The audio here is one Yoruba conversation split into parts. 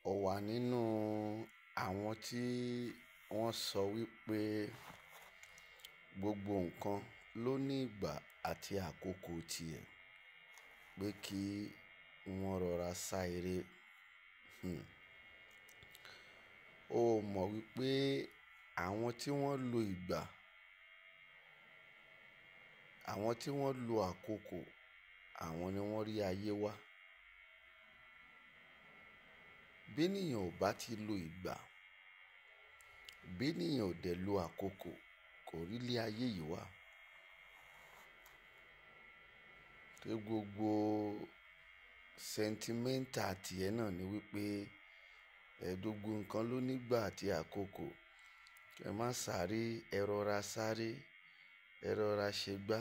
Ó wà nínú àwọn tí wọ́n sọ wípé gbogbo nǹkan ló ní ìgbà àti àkókò tiẹ̀, pé kí wọ́n rọra sá eré. Ó mọ̀ wípé àwọn tí wọ́n lo ìgbà, àwọn tí wọ́n lo àkókò, àwọn ni wọ́n rí ayé wá. Bí ènìyàn ò bá ti lo ìgbà, bí ènìyàn ò dẹ̀ lo àkókò, kò rí ilé ayé yìí wá. Pé gbogbo sentimental tiẹ̀ náà ni wípé gbogbo nǹkan ló nígbà àti àkókò. Ẹ má sáré, ẹ rọra sáré, ẹ rọra ṣe gbá.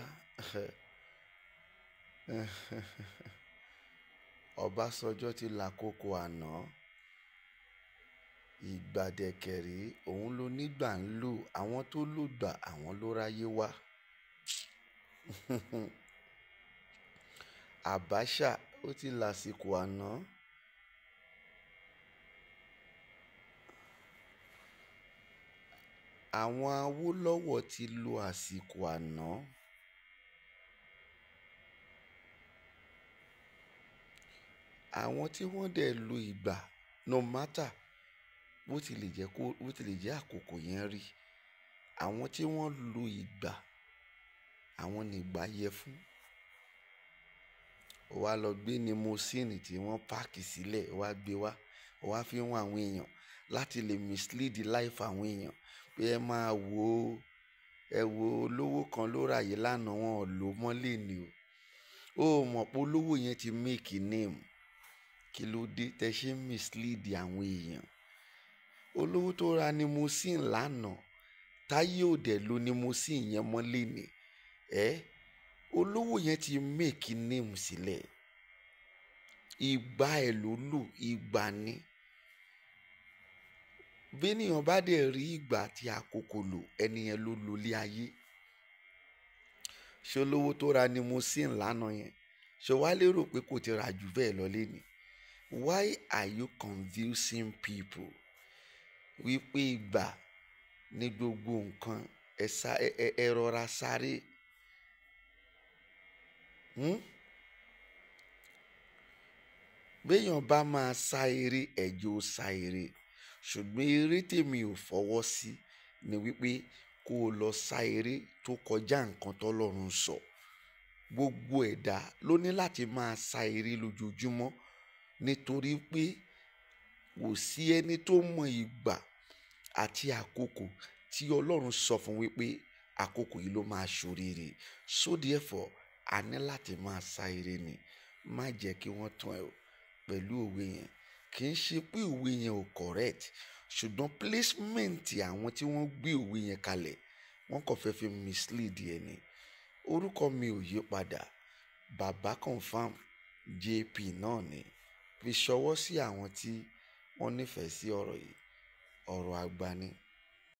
Ọbásanjọ́ ti là àkókò àná. Ìgbà dẹ̀kẹ̀rẹ́ òun ló nígbà ń lò. Àwọn tó lò gbà, àwọn ló ráyé wá. Abacha ó ti là àsìkò àná. Àwọn Awólọ́wọ̀ ti lo àsìkò àná. Àwọn tí wọ́n dẹ̀ lo ìgbà, no matter bó ti lè jẹ́ àkókò yẹn rí. Àwọn tí wọ́n lo ìgbà, àwọn ni ìgbà yẹ fún. Ó wá lọ gbé limousine tí wọ́n páàkì sílẹ̀, ó wá gbé wá, ó wá fi hàn àwọn èèyàn láti lè mislead life àwọn èèyàn pé ẹ máa wo, ẹ wo olówó kan ló ráyè lánàá, wọn ò lò mọ́ léni o. Ó mọ̀ pé olówó yẹn ti make name. Kí ló dé tẹ ṣe mislead àwọn èèyàn? Olówó tó ra limousine lánàá, táyé ò dẹ̀ lo limousine yẹn mọ́ léni. Olówó yẹn ti make name sílẹ̀. Ìgbà ẹ̀ ló lò, ìgbà ni. Bí ènìyàn bá dẹ̀ rí ìgbà àti àkókò lò, ẹni yẹn ló lo ilé ayé. Ṣé olówó tó ra limousine lánàá yẹn, ṣé wàá lérò pé kò ti rà jù bẹ́ẹ̀ lọ léni? Why are you confusing people? Wípé ìgbà ní gbogbo nǹkan, ẹ rọra sáré. Bí èèyàn bá máa sá eré, ẹ jẹ́ ó sá eré. Ṣùgbọ́n eré tèmi ò fọwọ́ sí ni wípé kó o lọ sá eré tó kọjá nǹkan t'Ọlọ́run sọ. Gbogbo ẹ̀dá ló ní láti máa sá eré lójoojúmọ́, nítorí pé kò sí ẹni tó mọ ìgbà àti àkókò tí Ọlọ́run sọ fún wípé àkókò yìí ló máa ṣoríire. So therefore, a ní láti máa sá eré ni. Má jẹ́ kí wọ́n tàn ẹ́ pẹ̀lú òwe yẹn. Kì í ṣe pé òwe yẹn ò correct, ṣùgbọ́n placement àwọn tí wọ́n gbé òwe yẹn kalẹ̀, wọ́n kàn fẹ́ fi mislead ẹni. Orúkọ mi ò yí padà. Baba Confirm JP náà ni. Fi ṣọwọ́ sí àwọn tí wọ́n nífẹ̀ẹ́ sí ọ̀rọ̀ yìí. Ọ̀rọ̀ àgbà ni.